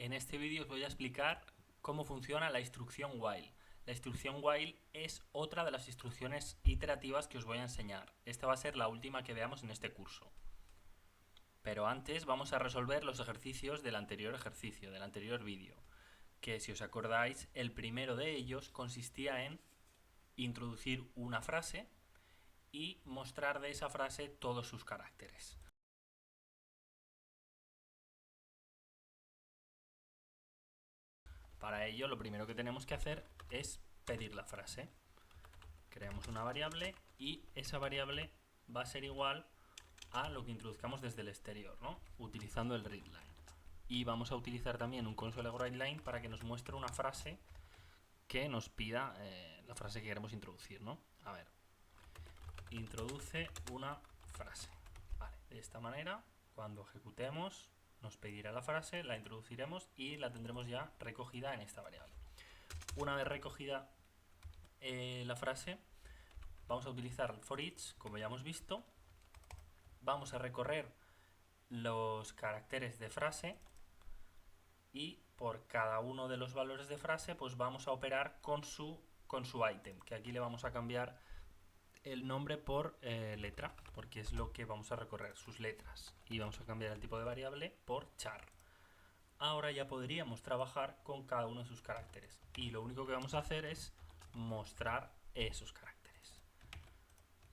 En este vídeo os voy a explicar cómo funciona la instrucción while. La instrucción while es otra de las instrucciones iterativas que os voy a enseñar. Esta va a ser la última que veamos en este curso. Pero antes vamos a resolver los ejercicios del anterior ejercicio, del anterior vídeo. Que si os acordáis, el primero de ellos consistía en introducir una frase y mostrar de esa frase todos sus caracteres. Para ello, lo primero que tenemos que hacer es pedir la frase. Creamos una variable y esa variable va a ser igual a lo que introduzcamos desde el exterior, ¿no? Utilizando el readline. Y vamos a utilizar también un console.writeLine para que nos muestre una frase que nos pida la frase que queremos introducir, ¿no? A ver, introduce una frase. Vale, de esta manera, cuando ejecutemos, nos pedirá la frase, la introduciremos y la tendremos ya recogida en esta variable. Una vez recogida la frase, vamos a utilizar el for each, como ya hemos visto. Vamos a recorrer los caracteres de frase y por cada uno de los valores de frase pues vamos a operar con su item, que aquí le vamos a cambiar el nombre por letra, porque es lo que vamos a recorrer, sus letras, y vamos a cambiar el tipo de variable por char. Ahora ya podríamos trabajar con cada uno de sus caracteres y lo único que vamos a hacer es mostrar esos caracteres.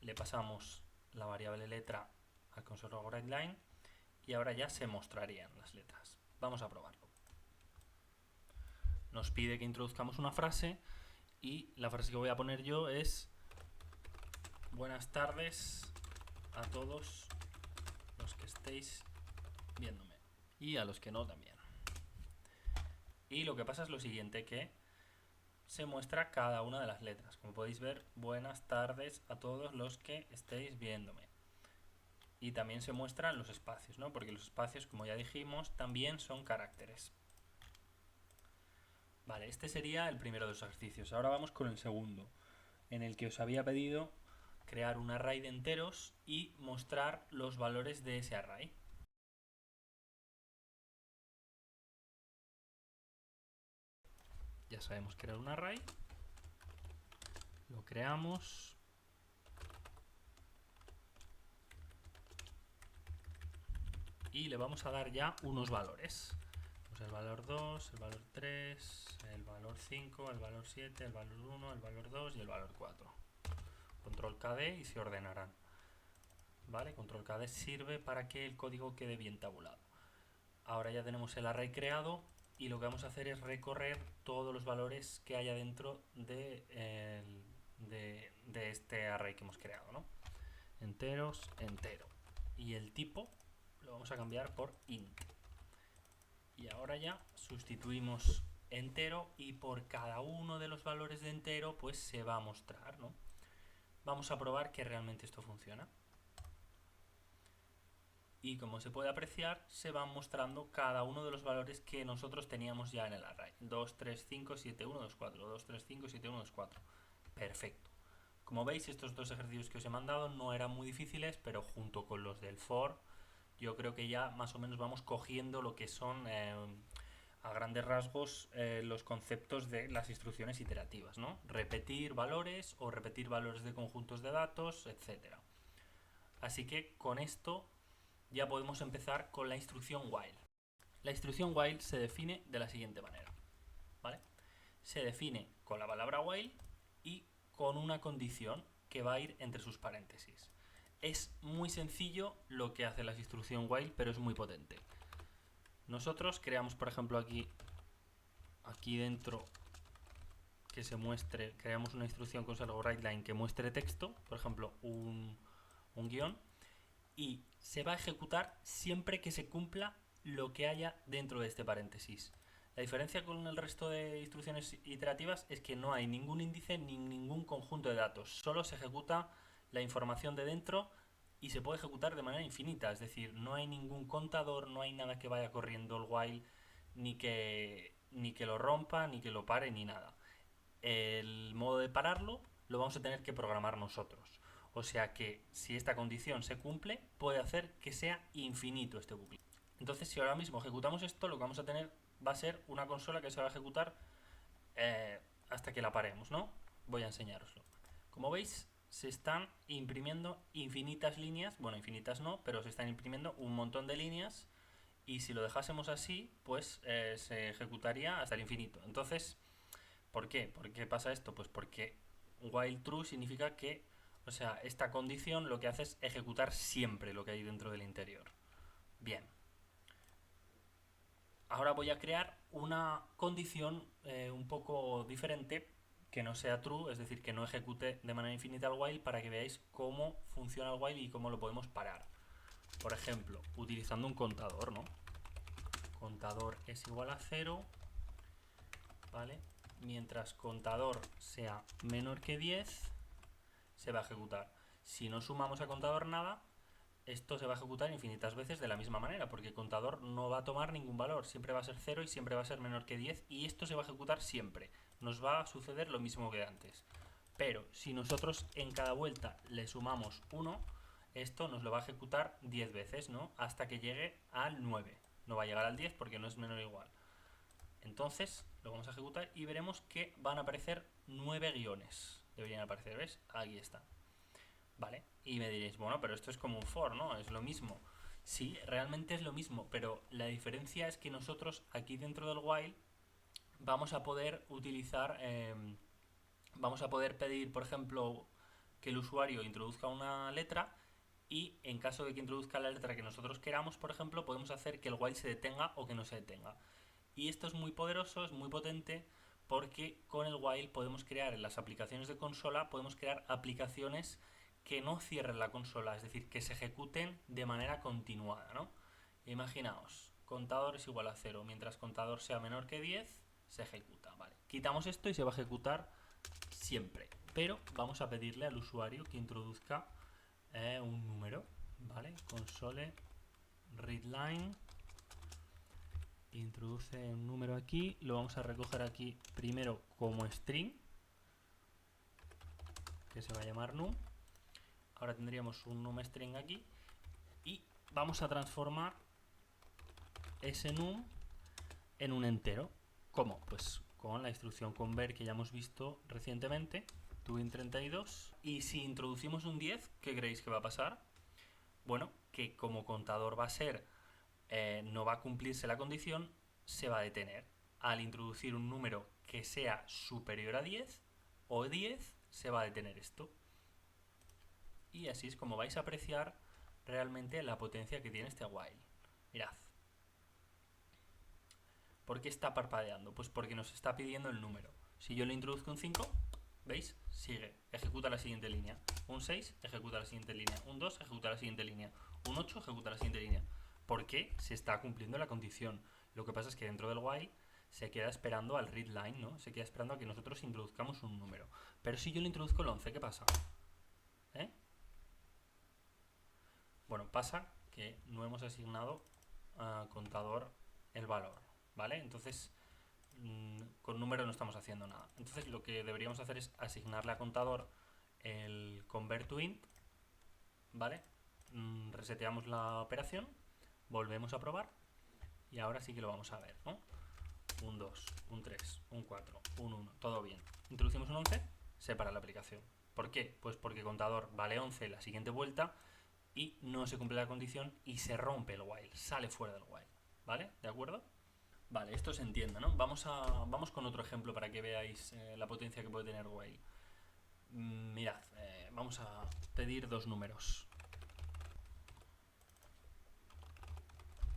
Le pasamos la variable letra al console.writeLine y ahora ya se mostrarían las letras. Vamos a probarlo. Nos pide que introduzcamos una frase y la frase que voy a poner yo es: buenas tardes a todos los que estéis viéndome y a los que no también. Y lo que pasa es lo siguiente, que se muestra cada una de las letras. Como podéis ver, buenas tardes a todos los que estéis viéndome. Y también se muestran los espacios, ¿no? Porque los espacios, como ya dijimos, también son caracteres. Vale, este sería el primero de los ejercicios. Ahora vamos con el segundo, en el que os había pedido crear un array de enteros y mostrar los valores de ese array. Ya sabemos crear un array, lo creamos y le vamos a dar ya unos valores. Pues el valor 2, el valor 3, el valor 5, el valor 7, el valor 1, el valor 2 y el valor 4. Control KD y se ordenarán. ¿Vale? Control KD sirve para que el código quede bien tabulado. Ahora ya tenemos el array creado y lo que vamos a hacer es recorrer todos los valores que haya dentro de este array que hemos creado, ¿no? Enteros, entero. Y el tipo lo vamos a cambiar por int. Y ahora ya sustituimos entero y por cada uno de los valores de entero pues se va a mostrar, ¿no? Vamos a probar que realmente esto funciona. Y como se puede apreciar, se van mostrando cada uno de los valores que nosotros teníamos ya en el array. 2, 3, 5, 7, 1, 2, 4. 2, 3, 5, 7, 1, 2, 4. Perfecto. Como veis, estos dos ejercicios que os he mandado no eran muy difíciles, pero junto con los del for, yo creo que ya más o menos vamos cogiendo lo que son, a grandes rasgos, los conceptos de las instrucciones iterativas, ¿no? Repetir valores o repetir valores de conjuntos de datos, etc. Así que con esto ya podemos empezar con la instrucción while. La instrucción while se define de la siguiente manera, ¿vale? Se define con la palabra while y con una condición que va a ir entre sus paréntesis. Es muy sencillo lo que hace la instrucción while, pero es muy potente. Nosotros creamos, por ejemplo, aquí dentro que se muestre, creamos una instrucción con console.writeLine que muestre texto, por ejemplo, un guión, y se va a ejecutar siempre que se cumpla lo que haya dentro de este paréntesis. La diferencia con el resto de instrucciones iterativas es que no hay ningún índice ni ningún conjunto de datos, solo se ejecuta la información de dentro y se puede ejecutar de manera infinita, es decir, no hay ningún contador, no hay nada que vaya corriendo el while, ni que lo rompa, ni que lo pare, ni nada. El modo de pararlo lo vamos a tener que programar nosotros. O sea que si esta condición se cumple, puede hacer que sea infinito este bucle. Entonces, si ahora mismo ejecutamos esto, lo que vamos a tener va a ser una consola que se va a ejecutar hasta que la paremos, ¿no? Voy a enseñaroslo. Como veis, se están imprimiendo infinitas líneas, bueno, infinitas no, pero se están imprimiendo un montón de líneas, y si lo dejásemos así, pues se ejecutaría hasta el infinito. Entonces, ¿por qué? ¿Por qué pasa esto? Pues porque while true significa que, o sea, esta condición lo que hace es ejecutar siempre lo que hay dentro del interior. Bien. Ahora voy a crear una condición un poco diferente, que no sea true, es decir, que no ejecute de manera infinita el while, para que veáis cómo funciona el while y cómo lo podemos parar. Por ejemplo, utilizando un contador, ¿no? Contador es igual a 0, ¿vale? Mientras contador sea menor que 10, se va a ejecutar. Si no sumamos a contador nada, esto se va a ejecutar infinitas veces de la misma manera, porque el contador no va a tomar ningún valor, siempre va a ser 0 y siempre va a ser menor que 10, y esto se va a ejecutar siempre. Nos va a suceder lo mismo que antes. Pero si nosotros en cada vuelta le sumamos 1, esto nos lo va a ejecutar 10 veces, ¿no? Hasta que llegue al 9. No va a llegar al 10 porque no es menor o igual. Entonces lo vamos a ejecutar y veremos que van a aparecer 9 guiones. Deberían aparecer, ¿ves? Aquí está. Vale, y me diréis, bueno, pero esto es como un for, ¿no? Es lo mismo. Sí, realmente es lo mismo, pero la diferencia es que nosotros aquí dentro del while vamos a poder utilizar, vamos a poder pedir, por ejemplo, que el usuario introduzca una letra, y en caso de que introduzca la letra que nosotros queramos, por ejemplo, podemos hacer que el while se detenga o que no se detenga. Y esto es muy poderoso, es muy potente, porque con el while podemos crear en las aplicaciones de consola, podemos crear aplicaciones que no cierren la consola, es decir, que se ejecuten de manera continuada, ¿no? Imaginaos, contador es igual a 0, mientras contador sea menor que 10, se ejecuta, ¿vale? Quitamos esto y se va a ejecutar siempre, pero vamos a pedirle al usuario que introduzca un número, ¿vale? Console readline, introduce un número aquí, lo vamos a recoger aquí primero como string, que se va a llamar num. Ahora tendríamos un num string aquí y vamos a transformar ese num en un entero. ¿Cómo? Pues con la instrucción convert que ya hemos visto recientemente, toInt32. Y si introducimos un 10, ¿qué creéis que va a pasar? Bueno, que como contador va a ser, no va a cumplirse la condición, se va a detener. Al introducir un número que sea superior a 10 o 10, se va a detener esto. Y así es como vais a apreciar realmente la potencia que tiene este while. Mirad. ¿Por qué está parpadeando? Pues porque nos está pidiendo el número. Si yo le introduzco un 5, ¿veis? Sigue, ejecuta la siguiente línea. Un 6, ejecuta la siguiente línea. Un 2, ejecuta la siguiente línea. Un 8, ejecuta la siguiente línea. ¿Por qué? Se está cumpliendo la condición. Lo que pasa es que dentro del while se queda esperando al readline, ¿no? Se queda esperando a que nosotros introduzcamos un número. Pero si yo le introduzco el 11, ¿qué pasa? Bueno, pasa que no hemos asignado a contador el valor, ¿vale? Entonces, con número no estamos haciendo nada. Entonces, lo que deberíamos hacer es asignarle a contador el convert to int, ¿vale? Reseteamos la operación, volvemos a probar y ahora sí que lo vamos a ver, ¿no? Un 2, un 3, un 4, un 1, todo bien. Introducimos un 11, se para la aplicación. ¿Por qué? Pues porque contador vale 11 la siguiente vuelta y no se cumple la condición y se rompe el while, sale fuera del while, ¿vale? ¿De acuerdo? Vale, esto se entiende, ¿no? Vamos con otro ejemplo para que veáis la potencia que puede tener while. Mirad, vamos a pedir dos números.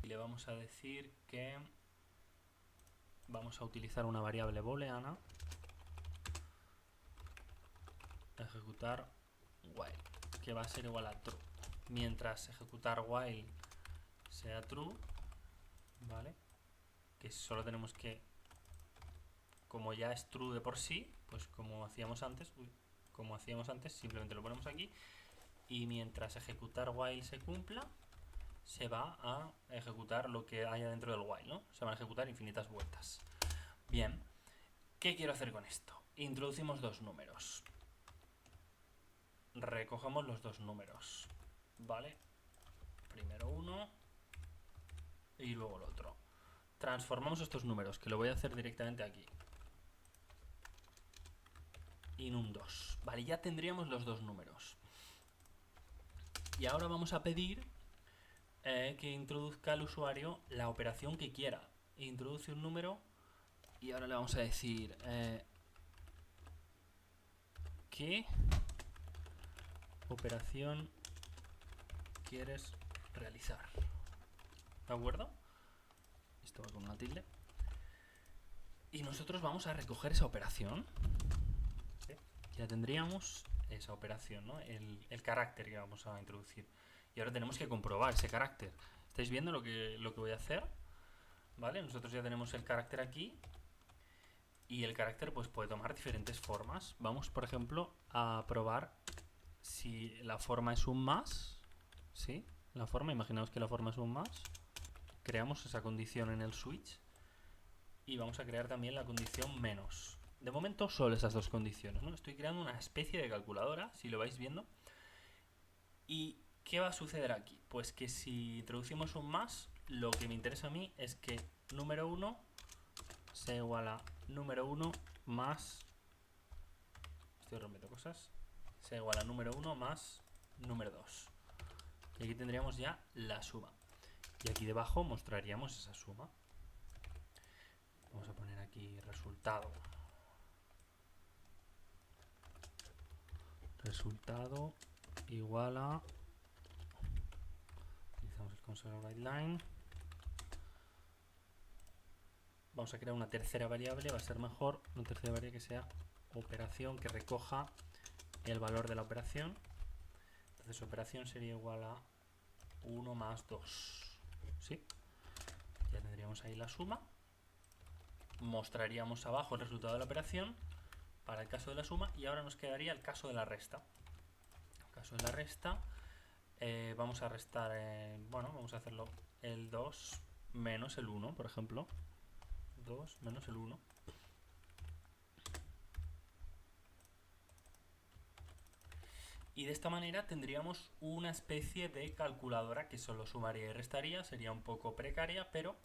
Y le vamos a decir que vamos a utilizar una variable booleana, ejecutar while, que va a ser igual a true. Mientras ejecutar while sea true, ¿vale? Que solo tenemos que, como ya es true de por sí, pues como hacíamos antes, simplemente lo ponemos aquí, y mientras ejecutar while se cumpla, se va a ejecutar lo que haya dentro del while, ¿no? Se van a ejecutar infinitas vueltas. Bien, ¿qué quiero hacer con esto? Introducimos dos números. Recogemos los dos números, ¿vale? Primero uno y luego el otro. transformamos estos números, que lo voy a hacer directamente aquí. In1, vale, ya tendríamos los dos números. Y ahora vamos a pedir que introduzca al usuario la operación que quiera. Introduce un número y ahora le vamos a decir ¿qué operación quieres realizar? ¿De acuerdo? Esto va con una tilde. Y nosotros vamos a recoger esa operación. ¿Sí? Ya tendríamos esa operación, ¿no? El carácter que vamos a introducir. Y ahora tenemos que comprobar ese carácter. ¿Estáis viendo lo que voy a hacer? ¿Vale? Nosotros ya tenemos el carácter aquí. Y el carácter pues puede tomar diferentes formas. Vamos, por ejemplo, a probar si la forma es un más. ¿Sí? La forma, imaginaos que la forma es un más. Creamos esa condición en el switch. Y vamos a crear también la condición menos. De momento solo esas dos condiciones, ¿no? Estoy creando una especie de calculadora, si lo vais viendo. ¿Y qué va a suceder aquí? Pues que si introducimos un más, lo que me interesa a mí es que número 1 sea igual a número 1 más... Estoy rompiendo cosas. Sea igual a número 1 más número 2. Y aquí tendríamos ya la suma. Y aquí debajo mostraríamos esa suma. Vamos a poner aquí resultado. Resultado igual a... Utilizamos el console write line. Vamos a crear una tercera variable, va a ser mejor una tercera variable que sea operación, que recoja el valor de la operación. Entonces operación sería igual a 1 más 2. ¿Sí? Ya tendríamos ahí la suma. Mostraríamos abajo el resultado de la operación para el caso de la suma y ahora nos quedaría el caso de la resta. El caso de la resta, vamos a restar, bueno, vamos a hacerlo el 2 menos el 1, por ejemplo. 2 menos el 1. Y de esta manera tendríamos una especie de calculadora que solo sumaría y restaría. Sería un poco precaria, pero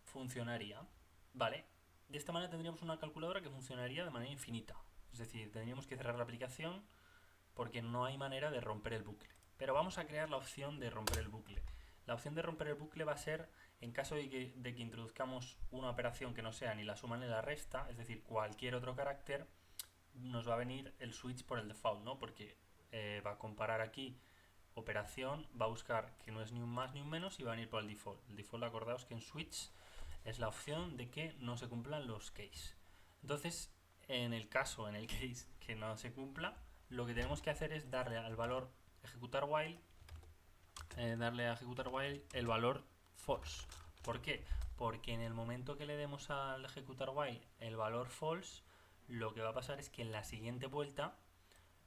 funcionaría. Vale, de esta manera tendríamos una calculadora que funcionaría de manera infinita. Es decir, tendríamos que cerrar la aplicación porque no hay manera de romper el bucle. Pero vamos a crear la opción de romper el bucle. La opción de romper el bucle va a ser en caso de que introduzcamos una operación que no sea ni la suma ni la resta, es decir, cualquier otro carácter, nos va a venir el switch por el default, ¿no? Porque va a comparar aquí operación, va a buscar que no es ni un más ni un menos y va a venir por el default. El default, acordaos que en switch es la opción de que no se cumplan los case. Entonces, en el caso, en el case que no se cumpla, lo que tenemos que hacer es darle al valor ejecutar while, el valor false. ¿Por qué? Porque en el momento que le demos al ejecutar while el valor false, lo que va a pasar es que en la siguiente vuelta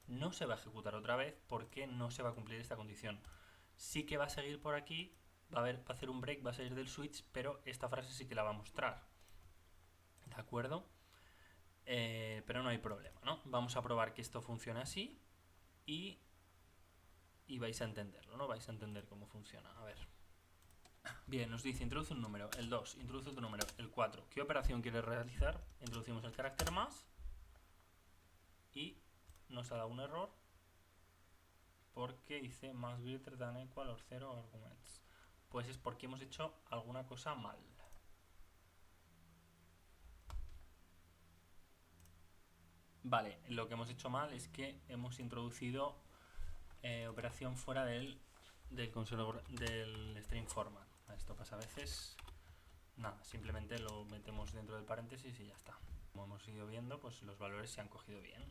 no se va a ejecutar otra vez porque no se va a cumplir esta condición. Sí que va a seguir por aquí, va a hacer un break, va a salir del switch, pero esta frase sí que la va a mostrar. ¿De acuerdo? Pero no hay problema, ¿no? Vamos a probar que esto funcione así y vais a entenderlo, ¿no? Vais a entender cómo funciona. A ver. Bien, nos dice introduce un número, el 2, introduce otro número, el 4. ¿Qué operación quieres realizar? Introducimos el carácter más y nos ha dado un error porque dice más greater than equal or 0 arguments. Pues es porque hemos hecho alguna cosa mal. Vale, lo que hemos hecho mal es que hemos introducido operación fuera del string format. Esto pasa a veces. Nada, simplemente lo metemos dentro del paréntesis y ya está. Como hemos ido viendo, pues los valores se han cogido bien.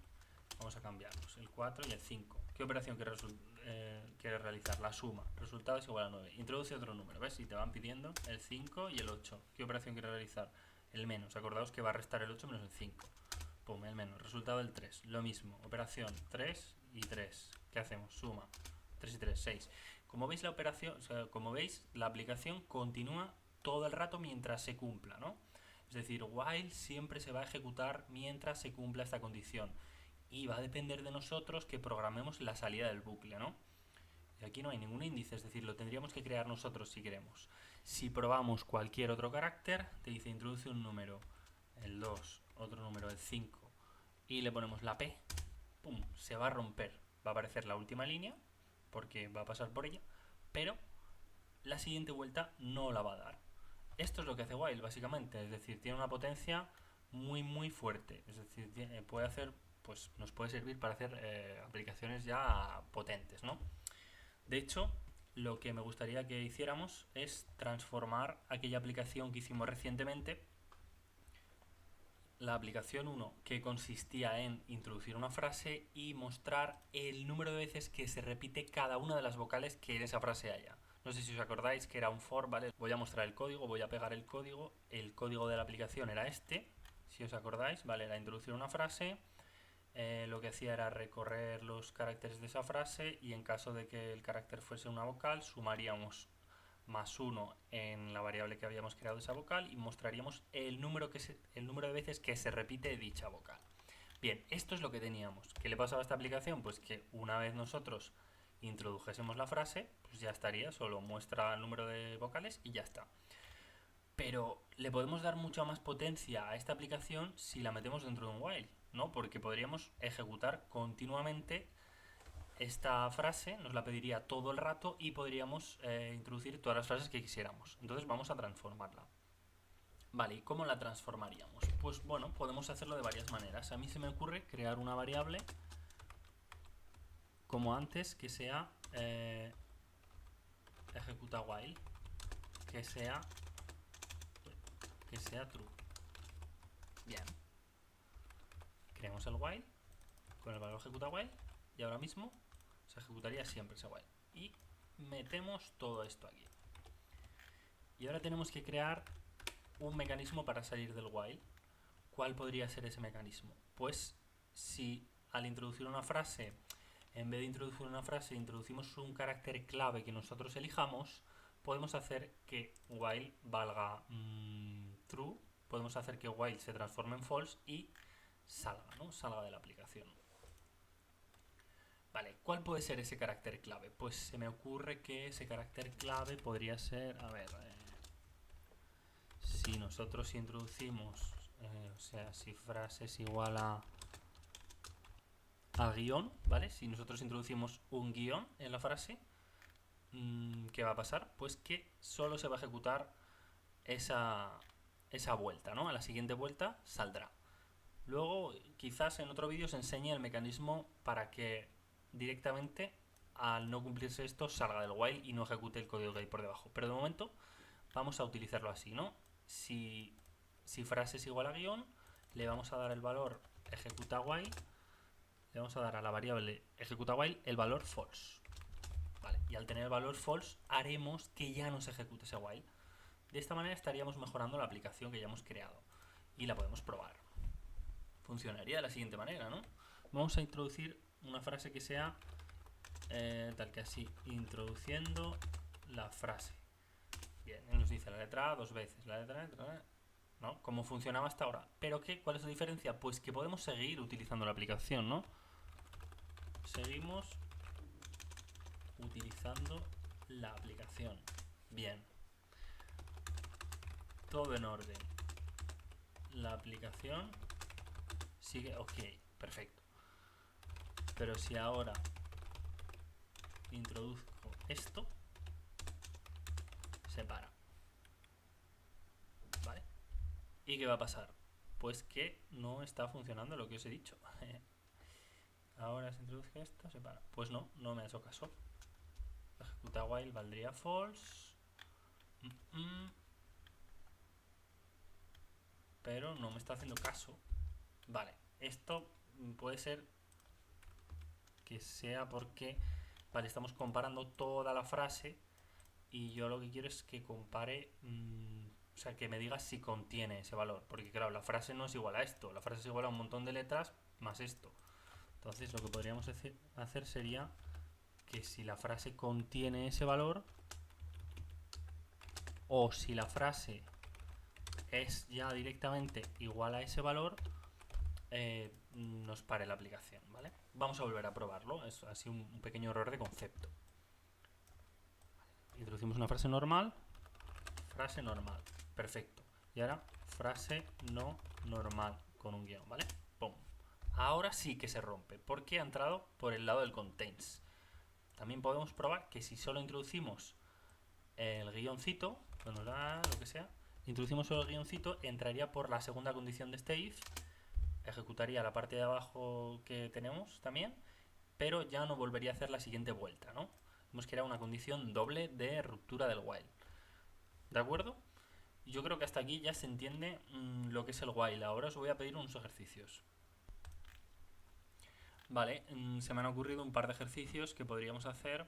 Vamos a cambiarlos, el 4 y el 5. ¿Qué operación quieres realizar? La suma. Resultado es igual a 9. Introduce otro número, ¿ves? Y te van pidiendo el 5 y el 8. ¿Qué operación quieres realizar? El menos. Acordaos que va a restar el 8 menos el 5. Pum, el menos. Resultado del 3. Lo mismo. Operación 3 y 3. ¿Qué hacemos? Suma. 3 y 3, 6. Como veis, la aplicación continúa todo el rato mientras se cumpla, ¿no? Es decir, while siempre se va a ejecutar mientras se cumpla esta condición. Y va a depender de nosotros que programemos la salida del bucle, ¿no? Y aquí no hay ningún índice, es decir, lo tendríamos que crear nosotros si queremos. Si probamos cualquier otro carácter, te dice introduce un número, el 2, otro número, el 5, y le ponemos la P, ¡pum!, se va a romper. Va a aparecer la última línea, porque va a pasar por ella, pero la siguiente vuelta no la va a dar. Esto es lo que hace while, básicamente, es decir, tiene una potencia muy fuerte, es decir, puede hacer, pues nos puede servir para hacer aplicaciones ya potentes, ¿no? De hecho, lo que me gustaría que hiciéramos es transformar aquella aplicación que hicimos recientemente, la aplicación 1, que consistía en introducir una frase y mostrar el número de veces que se repite cada una de las vocales que en esa frase haya. No sé si os acordáis que era un for, ¿vale? Voy a mostrar el código, voy a pegar el código de la aplicación era este, si os acordáis, ¿vale? Era introducir una frase, lo que hacía era recorrer los caracteres de esa frase y en caso de que el carácter fuese una vocal, sumaríamos +1 en la variable que habíamos creado de esa vocal y mostraríamos el número de veces que se repite dicha vocal. Bien, esto es lo que teníamos. ¿Qué le pasaba a esta aplicación? Pues que una vez nosotros introdujésemos la frase, pues ya estaría, solo muestra el número de vocales y ya está. Pero le podemos dar mucha más potencia a esta aplicación si la metemos dentro de un while, ¿no? Porque podríamos ejecutar continuamente esta frase, nos la pediría todo el rato y podríamos introducir todas las frases que quisiéramos. Entonces vamos a transformarla. Vale, ¿y cómo la transformaríamos? Pues bueno, podemos hacerlo de varias maneras. A mí se me ocurre crear una variable como antes que sea ejecuta while, que sea true. Bien. Creamos el while con el valor ejecuta while y ahora mismo se ejecutaría siempre ese while. Y metemos todo esto aquí. Y ahora tenemos que crear un mecanismo para salir del while. ¿Cuál podría ser ese mecanismo? Pues si al introducir una frase, en vez de introducir una frase, introducimos un carácter clave que nosotros elijamos, podemos hacer que while valga true, podemos hacer que while se transforme en false y salga, ¿no? Salga de la aplicación. Vale, ¿cuál puede ser ese carácter clave? Pues se me ocurre que ese carácter clave podría ser, a ver, si nosotros introducimos, o sea, si frase es igual a guión, ¿vale? Si nosotros introducimos un guión en la frase, ¿qué va a pasar? Pues que solo se va a ejecutar esa vuelta, ¿no? A la siguiente vuelta saldrá. Luego, quizás en otro vídeo os enseñe el mecanismo para que directamente, al no cumplirse esto, salga del while y no ejecute el código que hay por debajo. Pero de momento vamos a utilizarlo así, ¿no? Si frase es igual a guión, le vamos a dar el valor ejecuta while, le vamos a dar a la variable ejecuta while el valor false. Vale, y al tener el valor false haremos que ya no se ejecute ese while. De esta manera estaríamos mejorando la aplicación que ya hemos creado y la podemos probar. Funcionaría de la siguiente manera, ¿no? Vamos a introducir una frase que sea tal que así, introduciendo la frase. Bien, nos dice la letra A 2 veces, la letra A, ¿no? Como funcionaba hasta ahora. ¿Pero qué? ¿Cuál es la diferencia? Pues que podemos seguir utilizando la aplicación, ¿no? Seguimos utilizando la aplicación. Bien. Todo en orden. La aplicación sigue, ok, perfecto. Pero si ahora introduzco esto, se para. ¿Vale? ¿Y qué va a pasar? Pues que no está funcionando lo que os he dicho. Ahora se introduce esto, se para. Pues no me ha hecho caso. Ejecuta while valdría false. Pero no me está haciendo caso. Vale, esto puede ser que sea porque, vale, estamos comparando toda la frase y yo lo que quiero es que compare, o sea, que me diga si contiene ese valor, porque claro, la frase no es igual a esto, la frase es igual a un montón de letras más esto. Entonces lo que podríamos hacer sería que si la frase contiene ese valor, o si la frase es ya directamente igual a ese valor, nos pare la aplicación, ¿vale? Vamos a volver a probarlo, es así un pequeño error de concepto. Introducimos una frase normal frase normal. Perfecto. Y ahora frase no normal con un guión, ¿vale? ¡Pum! Ahora sí que se rompe porque ha entrado por el lado del contains. También podemos probar que si solo introducimos el guioncito, bueno, lo que sea, introducimos solo el guioncito, entraría por la segunda condición de este if, ejecutaría la parte de abajo que tenemos también, pero ya no volvería a hacer la siguiente vuelta, ¿no? Hemos creado una condición doble de ruptura del while. ¿De acuerdo? Yo creo que hasta aquí ya se entiende lo que es el while. Ahora os voy a pedir unos ejercicios. Vale, se me han ocurrido un par de ejercicios que podríamos hacer.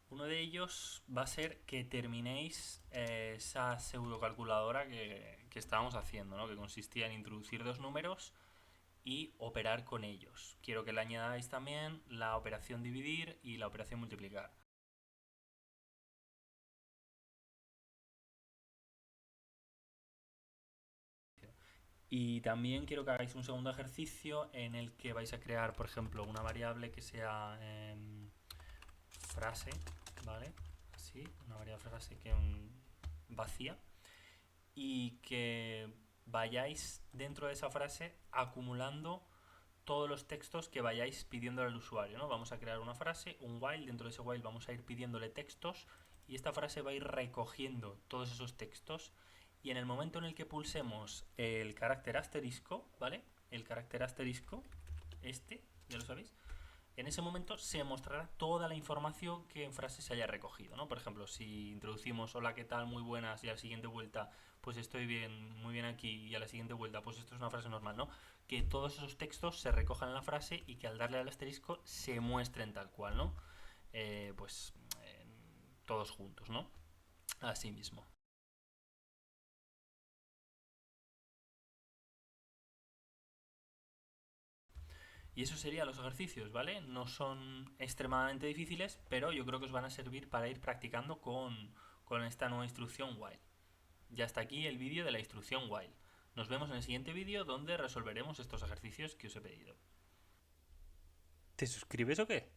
Uno de ellos va a ser que terminéis esa pseudocalculadora que estábamos haciendo, ¿no? Que consistía en introducir dos números y operar con ellos. Quiero que le añadáis también la operación dividir y la operación multiplicar. Y también quiero que hagáis un segundo ejercicio en el que vais a crear, por ejemplo, una variable que sea frase, ¿vale? Así, una variable frase que vacía, y que vayáis dentro de esa frase acumulando todos los textos que vayáis pidiéndole al usuario, ¿no? Vamos a crear una frase, un while, dentro de ese while vamos a ir pidiéndole textos y esta frase va a ir recogiendo todos esos textos, y en el momento en el que pulsemos el carácter asterisco, ¿vale? El carácter asterisco, ya lo sabéis, en ese momento se mostrará toda la información que en frase se haya recogido, ¿no? Por ejemplo, si introducimos hola, ¿qué tal? Muy buenas, y a la siguiente vuelta pues estoy bien, muy bien aquí, y a la siguiente vuelta pues esto es una frase normal, ¿no? Que todos esos textos se recojan en la frase y que al darle al asterisco se muestren tal cual, ¿no? Todos juntos, ¿no? Así mismo. Y eso serían los ejercicios, ¿vale? No son extremadamente difíciles, pero yo creo que os van a servir para ir practicando con esta nueva instrucción while. Ya está aquí el vídeo de la instrucción while. Nos vemos en el siguiente vídeo donde resolveremos estos ejercicios que os he pedido. ¿Te suscribes o qué?